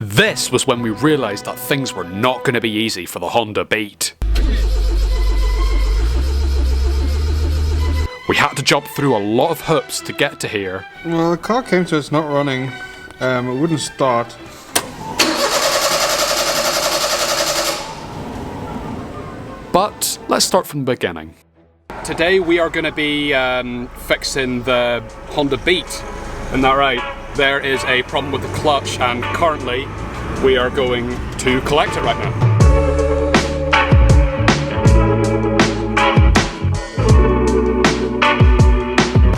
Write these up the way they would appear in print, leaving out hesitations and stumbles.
This was when we realised that things were not going to be easy for the Honda Beat. We had to jump through a lot of hoops to get to here. Well, the car came to us not running. It wouldn't start. But let's start from the beginning. Today we are going to be fixing the Honda Beat. Isn't that right? There is a problem with the clutch and currently we are going to collect it right now.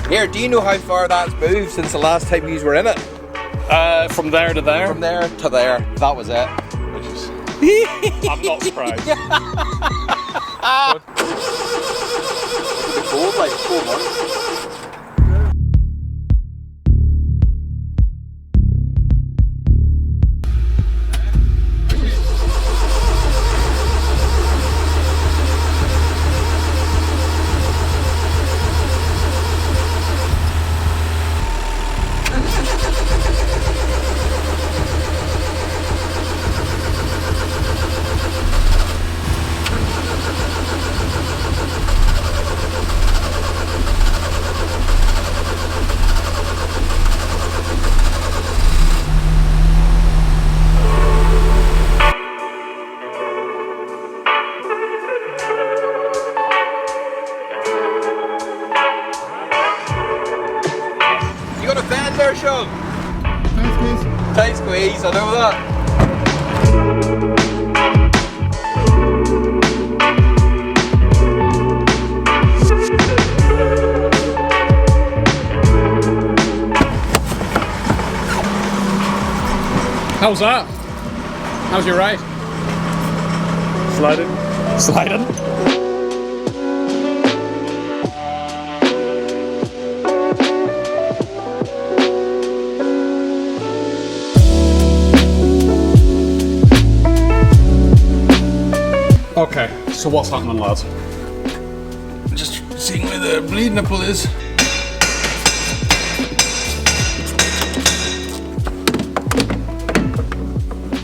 Here, do you know how far that's moved since the last time you were in it? From there to there? From there to there. That was it. Which is... I'm not surprised. Cold, like 4 months. There, Sean. Tight squeeze, I know that. How's that? How's your ride? Sliding. Sliding? Okay, so what's happening, lads? Just seeing where the bleed nipple is.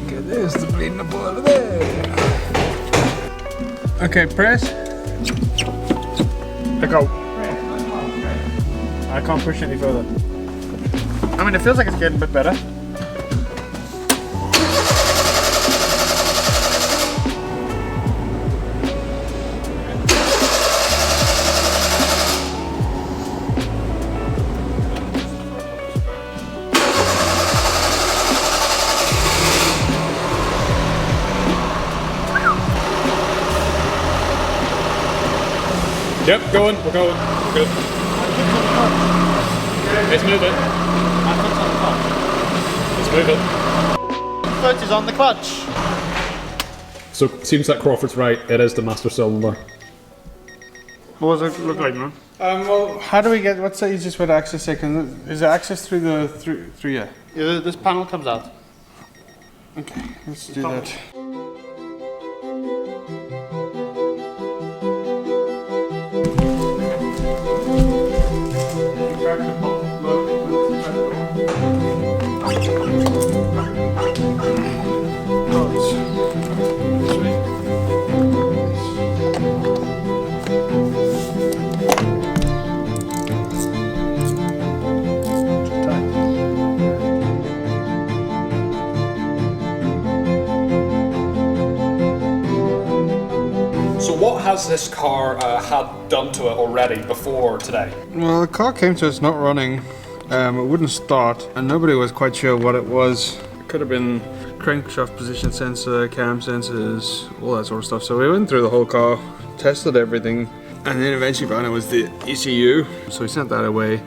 Okay, there's the bleed nipple over there. Okay, press. Let go. I can't push any further. I mean, it feels like it's getting a bit better. Yep, we're going, we're good. It's moving. It's moving. Foot is on the clutch. So it seems that Crawford's right, it is the master cylinder. What does it look like, man? Well, how do we get, what's the easiest way to access it? Is there access through the, through here? Yeah, this panel comes out. Okay, let's do that. So what has this car had done to it already before today? Well, the car came to us not running. It wouldn't start, and nobody was quite sure what it was. It could have been crankshaft position sensor, cam sensors, all that sort of stuff. So we went through the whole car, tested everything, and then eventually found it was the ECU. So we sent that away,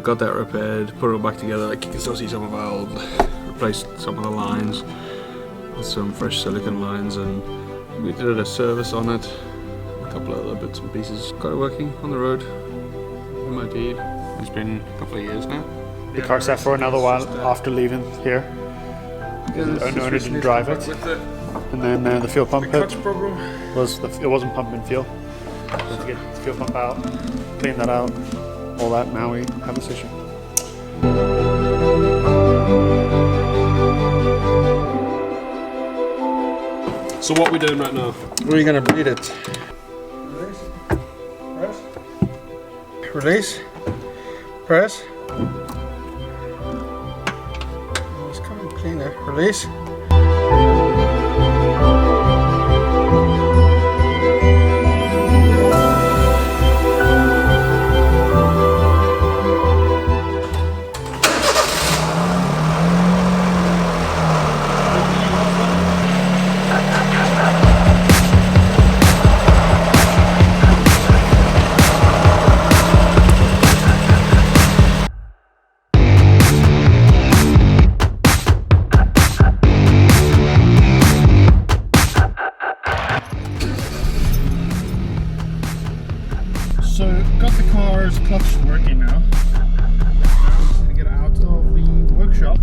got that repaired, put it all back together. Like you can still see some of our old, replaced some of the lines with some fresh silicone lines, and we did a service on it, a couple of other bits and pieces. Got it working on the road, MOT'd. It's been a couple of years now. The car sat for another while after leaving here. The owner didn't drive it. And then the fuel pump it wasn't pumping fuel. So to get the fuel pump out, clean that out, all that, now we have this issue. So what are we doing right now? We're gonna bleed it. Release. Press. It's coming cleaner. Release. So, got the car's clutch working now. Now I'm going to get it out of the workshop.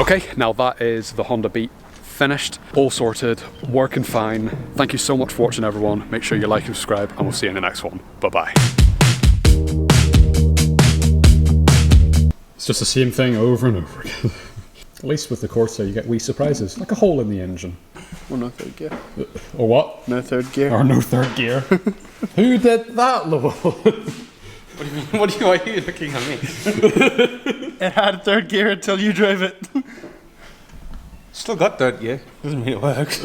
Okay, now that is the Honda Beat finished, all sorted, working fine. Thank you so much for watching, everyone. Make sure you like and subscribe, and we'll see you in the next one. Bye-bye. It's just the same thing over and over again. At least with the Corsa you get wee surprises, like a hole in the engine. Oh, no third gear. Or what? No third gear. Or no third gear. Who did that, Lowell? What do you mean? Why are you looking at me? It had third gear until you drove it. Still got that, yeah. Doesn't mean it works.